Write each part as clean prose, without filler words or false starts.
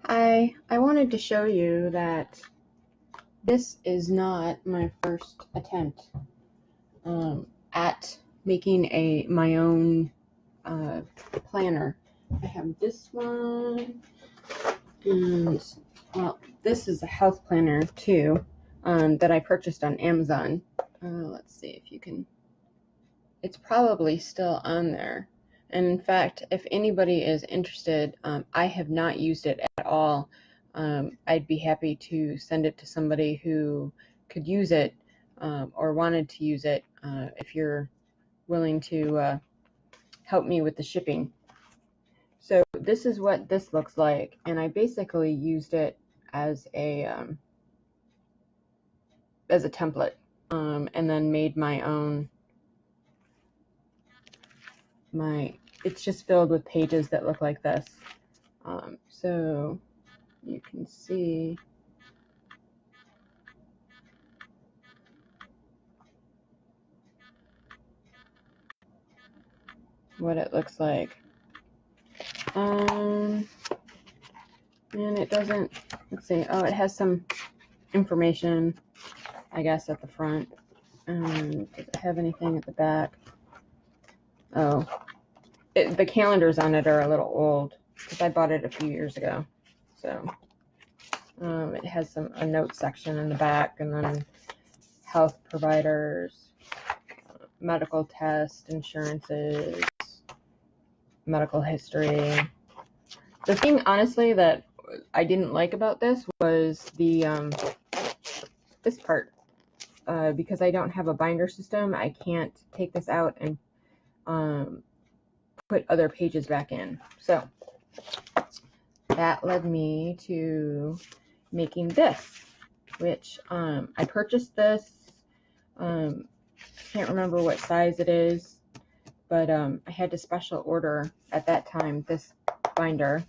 I wanted to show you that this is not my first attempt at making my own planner. I have this one, and well, this is a health planner too that I purchased on Amazon. Let's see if you can. It's probably still on there. And in fact, if anybody is interested, I have not used it at all. I'd be happy to send it to somebody who could use it or wanted to use it if you're willing to help me with the shipping. So this is what this looks like, and I basically used it as a template and then made my own. It's just filled with pages that look like this. So you can see what it looks like. And it doesn't, let's see, oh, it has some information, I guess, at the front. Does it have anything at the back? Oh, the calendars on it are a little old because I bought it a few years ago. So it has a note section in the back, and then health providers, medical tests, insurances, medical history. The thing, honestly, that I didn't like about this was this part. Because I don't have a binder system, I can't take this out and put other pages back in. So that led me to making this, which I purchased this. Can't remember what size it is, but I had to special order at that time this binder.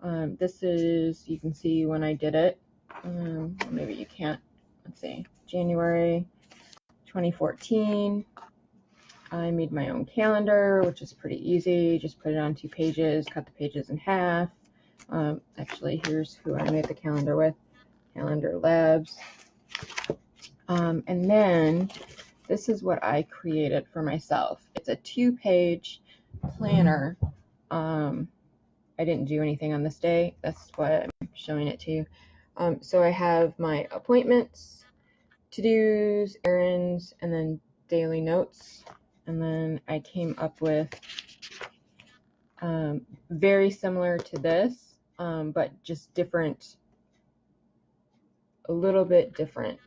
This is, you can see when I did it. Maybe you can't. Let's see, January 2014. I made my own calendar, which is pretty easy. Just put it on 2 pages, cut the pages in half. Actually, here's who I made the calendar with, Calendar Labs. And then this is what I created for myself. It's a 2-page planner. I didn't do anything on this day. That's why I'm showing it to you. So I have my appointments, to-dos, errands, and then daily notes. And then I came up with very similar to this, but just different, a little bit different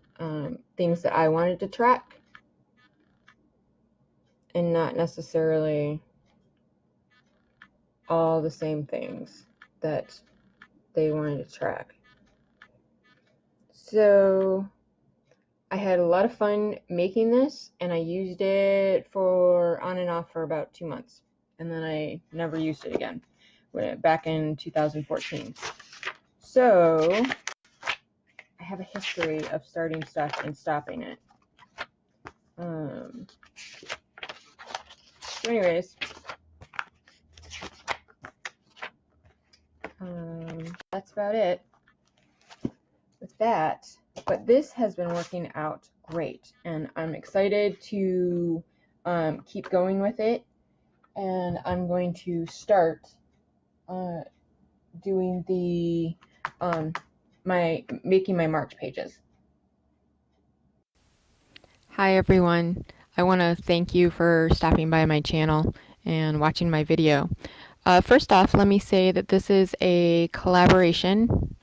things that I wanted to track, and not necessarily all the same things that they wanted to track. So I had a lot of fun making this, and I used it for on and off for about 2 months, and then I never used it again back in 2014. So I have a history of starting stuff and stopping it. So anyways, that's about it with that. But this has been working out great, and I'm excited to keep going with it. And I'm going to start doing the making my March pages. Hi everyone, I want to thank you for stopping by my channel and watching my video. First off, let me say that this is a collaboration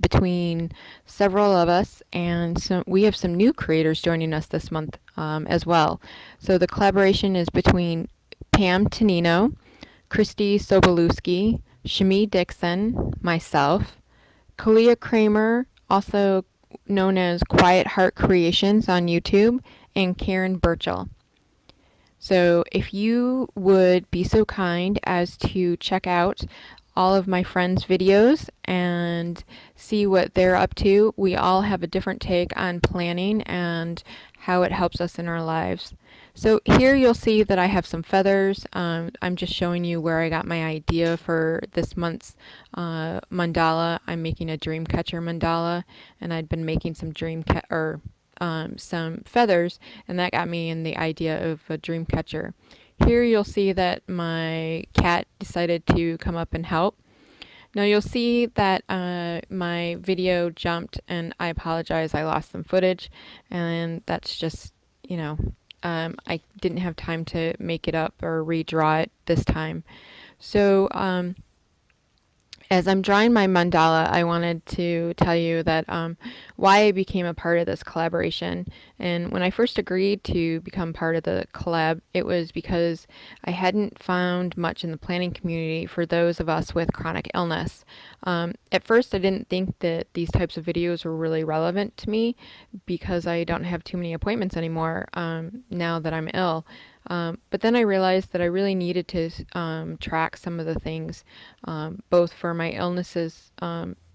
between several of us, and we have some new creators joining us this month as well. So the collaboration is between Pam Tonino, Christy Sobolewski, Shami Dixon, myself, Kalia Kramer, also known as Quiet Heart Creations on YouTube, and Karen Burchell. So if you would be so kind as to check out all of my friends' videos and see what they're up to. We all have a different take on planning and how it helps us in our lives. So here you'll see that I have some feathers. I'm just showing you where I got my idea for this month's mandala. I'm making a dream catcher mandala, and I'd been making some some feathers, and that got me in the idea of a dream catcher. Here you'll see that my cat decided to come up and help. Now you'll see that my video jumped, and I apologize, I lost some footage, and that's just, I didn't have time to make it up or redraw it this time. So as I'm drawing my mandala, I wanted to tell you that why I became a part of this collaboration. And when I first agreed to become part of the collab, it was because I hadn't found much in the planning community for those of us with chronic illness. At first, I didn't think that these types of videos were really relevant to me because I don't have too many appointments anymore now that I'm ill. But then I realized that I really needed to track some of the things, both for my illness's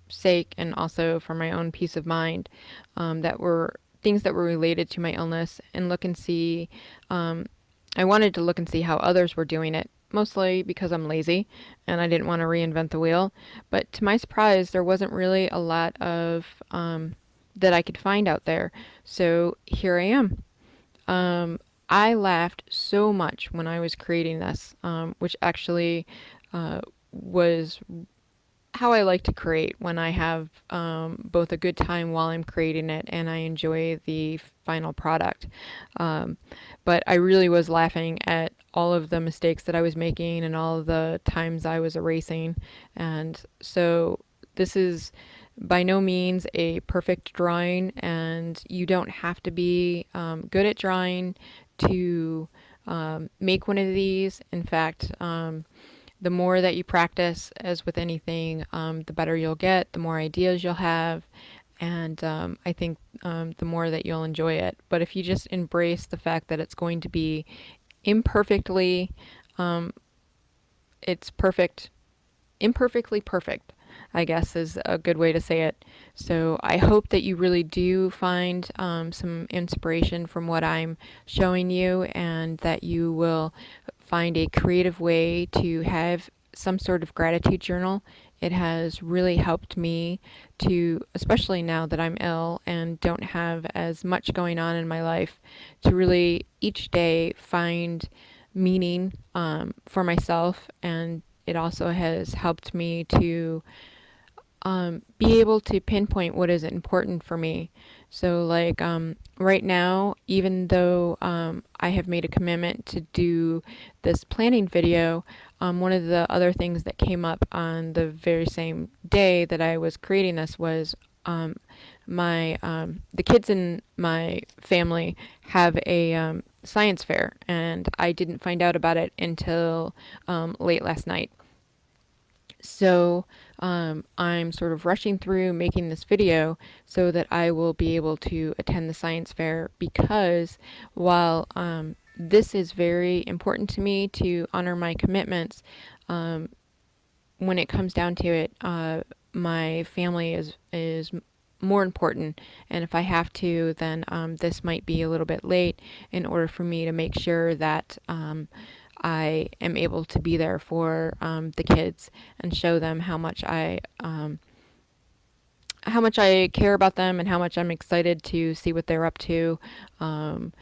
sake and also for my own peace of mind, that were things that were related to my illness, and look and see. I wanted to look and see how others were doing it, mostly because I'm lazy and I didn't want to reinvent the wheel. But to my surprise, there wasn't really a lot of that I could find out there. So here I am. I laughed so much when I was creating this, which actually was how I like to create, when I have both a good time while I'm creating it and I enjoy the final product. But I really was laughing at all of the mistakes that I was making and all of the times I was erasing. And so this is by no means a perfect drawing, and you don't have to be good at drawing to make one of these. In fact, the more that you practice, as with anything, the better you'll get, the more ideas you'll have, and I think the more that you'll enjoy it. But if you just embrace the fact that it's going to be imperfectly, it's perfect, imperfectly perfect, I guess is a good way to say it. So I hope that you really do find some inspiration from what I'm showing you, and that you will find a creative way to have some sort of gratitude journal. It has really helped me to, especially now that I'm ill and don't have as much going on in my life, to really each day find meaning for myself. And it also has helped me to be able to pinpoint what is important for me. So like right now, even though I have made a commitment to do this planning video, one of the other things that came up on the very same day that I was creating this was the kids in my family have a science fair, and I didn't find out about it until late last night. So I'm sort of rushing through making this video so that I will be able to attend the science fair, because while this is very important to me to honor my commitments, when it comes down to it, my family is more important, and if I have to, then this might be a little bit late in order for me to make sure that I am able to be there for the kids and show them how much I care about them and how much I'm excited to see what they're up to. And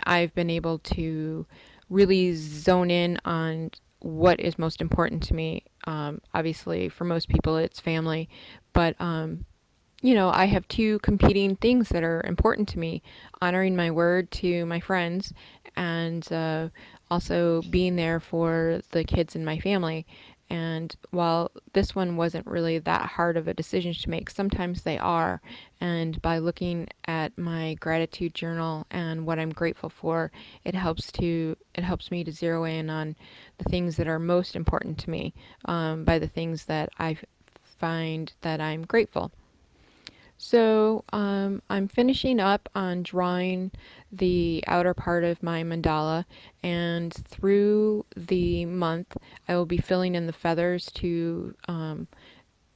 I've been able to really zone in on what is most important to me. Obviously, for most people, it's family, but I have two competing things that are important to me: honoring my word to my friends, and also being there for the kids in my family. And while this one wasn't really that hard of a decision to make, sometimes they are. And by looking at my gratitude journal and what I'm grateful for, it helps me to zero in on the things that are most important to me, by the things that I find that I'm grateful. So I'm finishing up on drawing the outer part of my mandala, and through the month I will be filling in the feathers to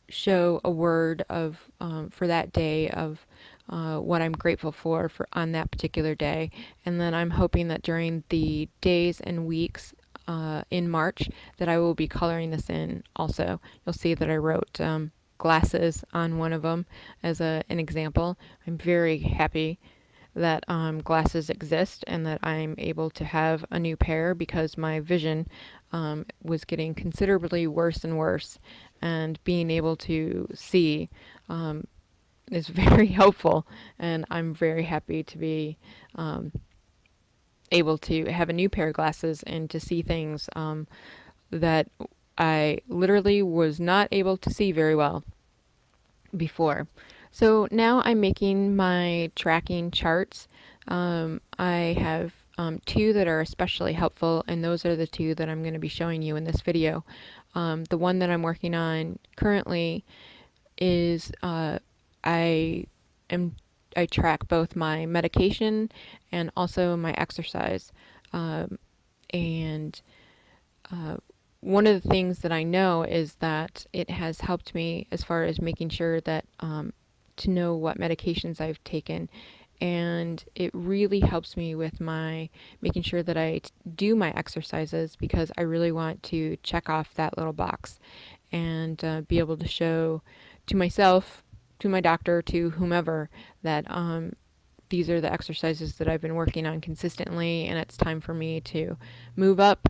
show a word of for that day of what I'm grateful for on that particular day. And then I'm hoping that during the days and weeks in March that I will be coloring this in also. You'll see that I wrote glasses on one of them as an example. I'm very happy that glasses exist and that I'm able to have a new pair because my vision was getting considerably worse and worse, and being able to see is very helpful, and I'm very happy to be able to have a new pair of glasses and to see things that I literally was not able to see very well before. So now I'm making my tracking charts. I have two that are especially helpful, and those are the two that I'm going to be showing you in this video. The one that I'm working on currently is I am I track both my medication and also my exercise. And one of the things that I know is that it has helped me as far as making sure that to know what medications I've taken. And it really helps me with my making sure that I do my exercises, because I really want to check off that little box and be able to show to myself, to my doctor, to whomever, that these are the exercises that I've been working on consistently, and it's time for me to move up,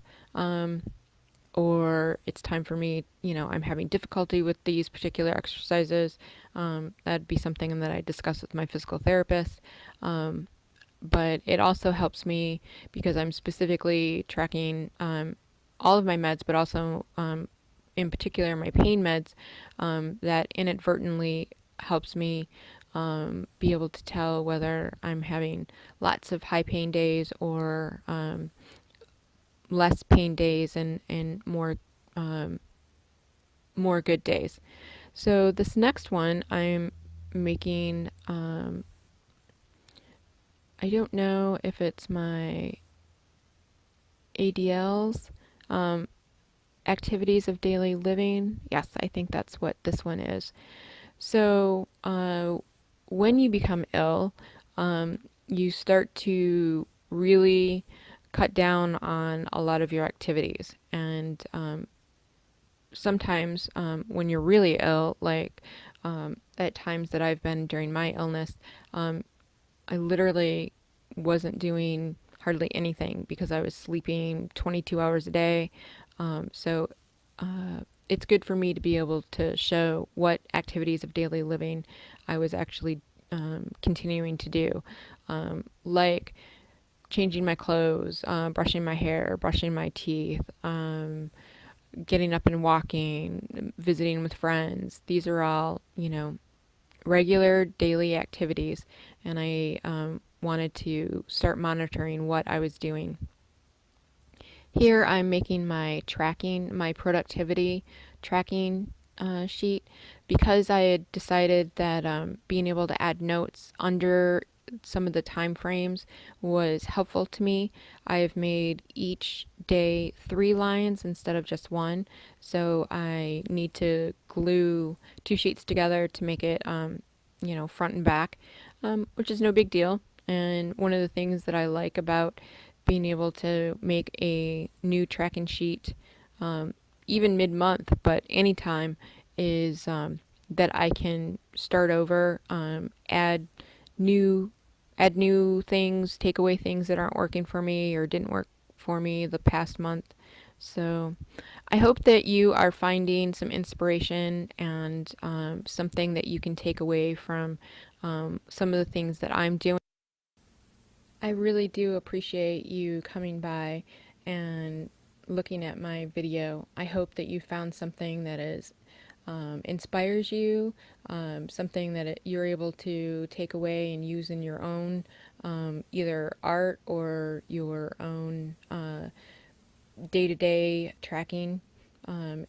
or it's time for me, I'm having difficulty with these particular exercises. That'd be something that I discuss with my physical therapist. But it also helps me because I'm specifically tracking all of my meds, but also in particular my pain meds, that inadvertently helps me be able to tell whether I'm having lots of high pain days or less pain days and more good days. So this next one I'm making, I don't know if it's my ADLs, activities of daily living. Yes, I think that's what this one is. So when you become ill, you start to really cut down on a lot of your activities. And sometimes when you're really ill, like at times that I've been during my illness, I literally wasn't doing hardly anything because I was sleeping 22 hours a day. So it's good for me to be able to show what activities of daily living I was actually continuing to do, like changing my clothes, brushing my hair, brushing my teeth, getting up and walking, visiting with friends. These are all, regular daily activities, and I wanted to start monitoring what I was doing. Here I'm making my productivity tracking sheet, because I had decided that being able to add notes under some of the time frames was helpful to me. I have made each day 3 lines instead of just one, so I need to glue 2 sheets together to make it front and back, which is no big deal. And one of the things that I like about being able to make a new tracking sheet, even mid-month, but anytime, is that I can start over, add new things, take away things that aren't working for me or didn't work for me the past month. So I hope that you are finding some inspiration and something that you can take away from some of the things that I'm doing. I really do appreciate you coming by and looking at my video. I hope that you found something that is inspires you, something that you're able to take away and use in your own either art or your own day-to-day tracking,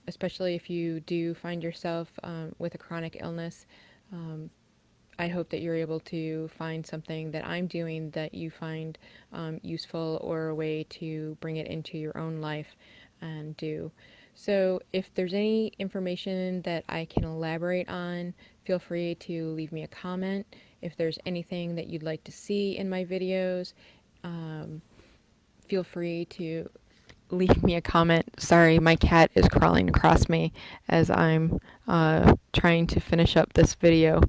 especially if you do find yourself with a chronic illness. I hope that you're able to find something that I'm doing that you find useful, or a way to bring it into your own life and do. So if there's any information that I can elaborate on, feel free to leave me a comment. If there's anything that you'd like to see in my videos, feel free to leave me a comment. Sorry, my cat is crawling across me as I'm trying to finish up this video.